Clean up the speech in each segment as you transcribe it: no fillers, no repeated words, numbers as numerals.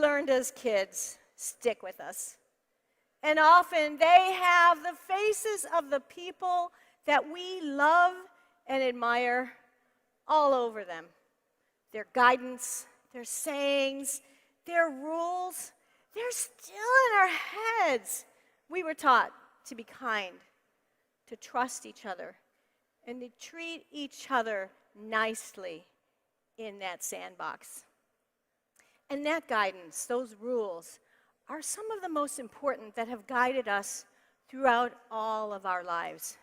learned as kids stick with us. And often they have the faces of the people that we love and admire all over them. Their guidance, their sayings, their rules, they're still in our heads. We were taught to be kind, to trust each other, and to treat each other nicely in that sandbox. And that guidance, those rules, are some of the most important that have guided us throughout all of our lives.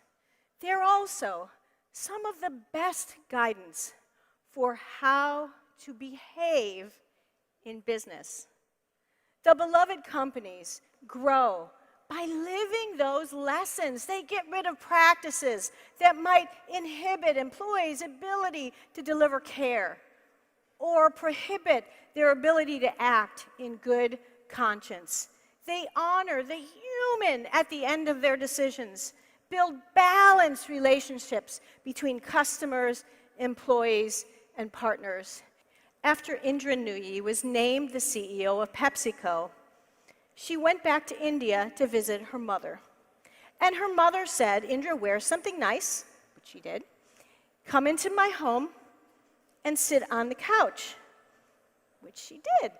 They're also some of the best guidance for how to behave in business. The beloved companies grow by living those lessons. They get rid of practices that might inhibit employees' ability to deliver care or prohibit their ability to act in good conscience. They honor the human at the end of their decisions, build balanced relationships between customers, employees, and partners. After Indra Nooyi was named the CEO of PepsiCo, she went back to India to visit her mother. And her mother said, Indra, wear something nice, which she did, come into my home and sit on the couch, which she did.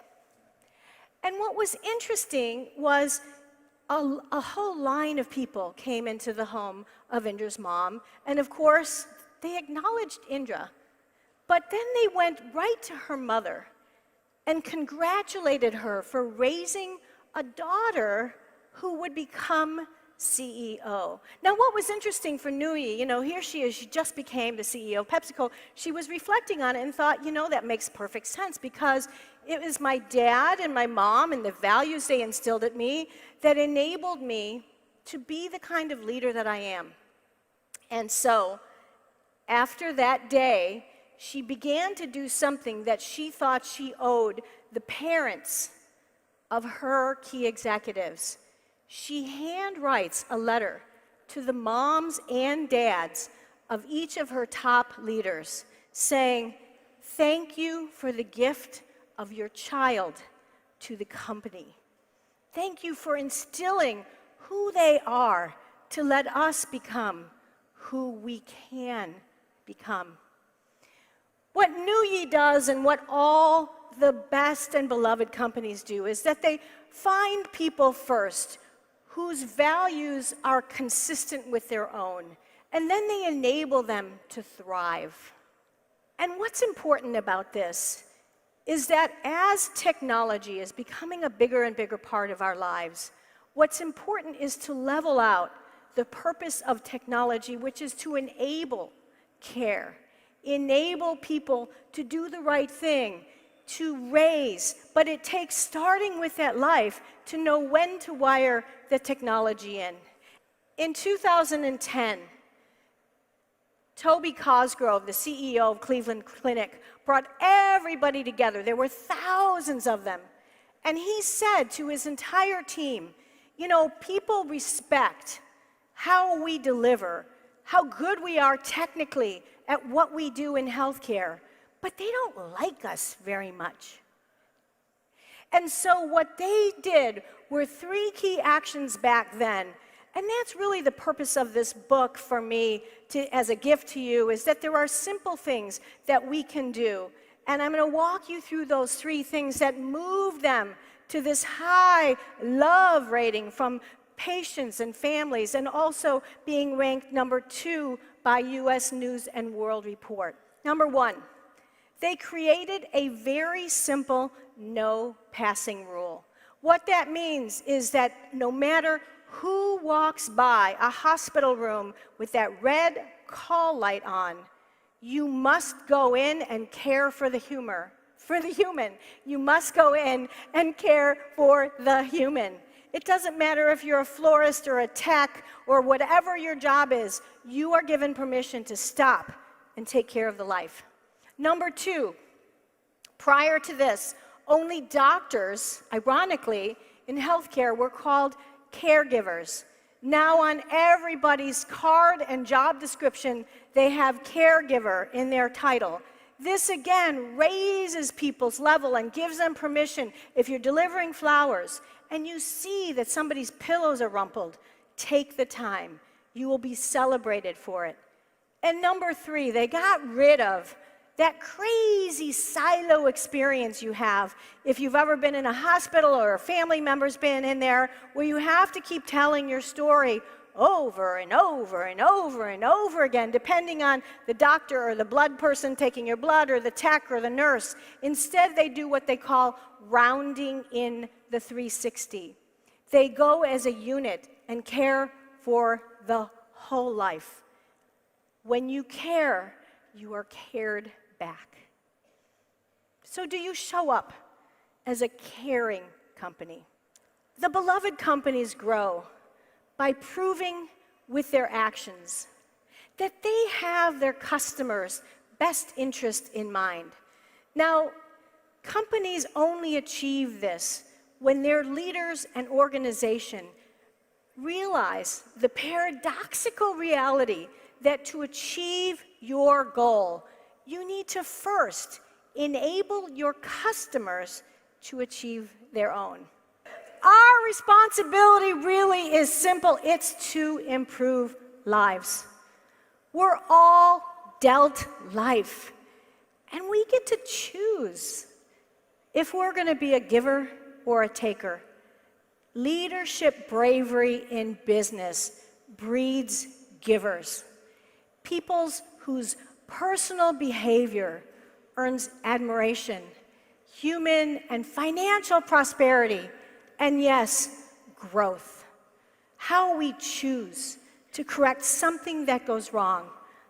And what was interesting was a whole line of people came into the home of Indra's mom, and of course, they acknowledged Indra. But then they went right to her mother and congratulated her for raising a daughter who would become CEO. Now, what was interesting for Nooyi, here she is, she just became the CEO of PepsiCo. She was reflecting on it and thought, that makes perfect sense because it was my dad and my mom and the values they instilled at me that enabled me to be the kind of leader that I am. And so, after that day, she began to do something that she thought she owed the parents of her key executives. She handwrites a letter to the moms and dads of each of her top leaders saying, thank you for the gift of your child to the company. Thank you for instilling who they are to let us become who we can become. What Nooyi does and what all the best and beloved companies do is that they find people first whose values are consistent with their own, and then they enable them to thrive. And what's important about this is that as technology is becoming a bigger and bigger part of our lives, what's important is to level out the purpose of technology, which is to enable care, enable people to do the right thing, to raise, but it takes starting with that life to know when to wire the technology in. In 2010, Toby Cosgrove, the CEO of Cleveland Clinic, brought everybody together. There were thousands of them. And he said to his entire team, people respect how we deliver, how good we are technically at what we do in healthcare, but they don't like us very much. And so what they did were 3 key actions back then, and that's really the purpose of this book for me as a gift to you, is that there are simple things that we can do. And I'm going to walk you through those 3 things that moved them to this high love rating from patients and families, and also being ranked number 2 by US News and World Report. Number 1, they created a very simple no passing rule. What that means is that no matter who walks by a hospital room with that red call light on, you must go in and care for the human. You must go in and care for the human. It doesn't matter if you're a florist or a tech or whatever your job is, you are given permission to stop and take care of the life. Number 2, prior to this, only doctors, ironically, in healthcare were called caregivers. Now on everybody's card and job description, they have caregiver in their title. This again raises people's level and gives them permission. If you're delivering flowers and you see that somebody's pillows are rumpled, take the time. You will be celebrated for it. And number 3, they got rid of that crazy silo experience you have if you've ever been in a hospital or a family member's been in there, where you have to keep telling your story over and over and over and over again, depending on the doctor or the blood person taking your blood or the tech or the nurse. Instead, they do what they call rounding in the 360. They go as a unit and care for the whole life. When you care, you are cared back. So do you show up as a caring company? The beloved companies grow by proving with their actions that they have their customers' best interest in mind. Now, companies only achieve this when their leaders and organization realize the paradoxical reality that to achieve your goal, you need to first enable your customers to achieve their own. Our responsibility really is simple. It's to improve lives. We're all dealt life, and we get to choose if we're going to be a giver or a taker. Leadership bravery in business breeds givers. Peoples whose personal behavior earns admiration, human and financial prosperity, and yes, growth. How we choose to correct something that goes wrong,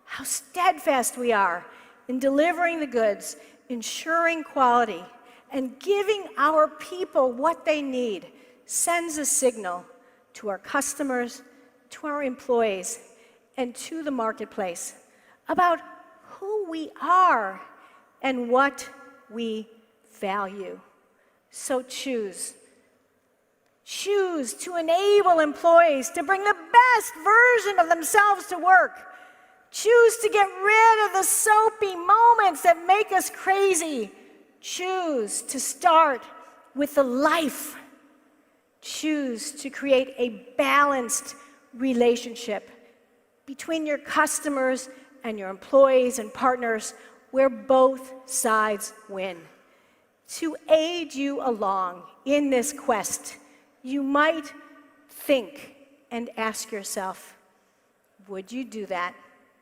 how steadfast we are in delivering the goods, ensuring quality, and giving our people what they need sends a signal to our customers, to our employees, and to the marketplace about who we are and what we value. So choose. Choose to enable employees to bring the best version of themselves to work. Choose to get rid of the soapy moments that make us crazy. Choose to start with the life. Choose to create a balanced relationship between your customers and your employees and partners where both sides win. To aid you along in this quest, you might think and ask yourself, would you do that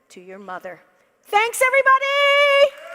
to your mother? Thanks, everybody!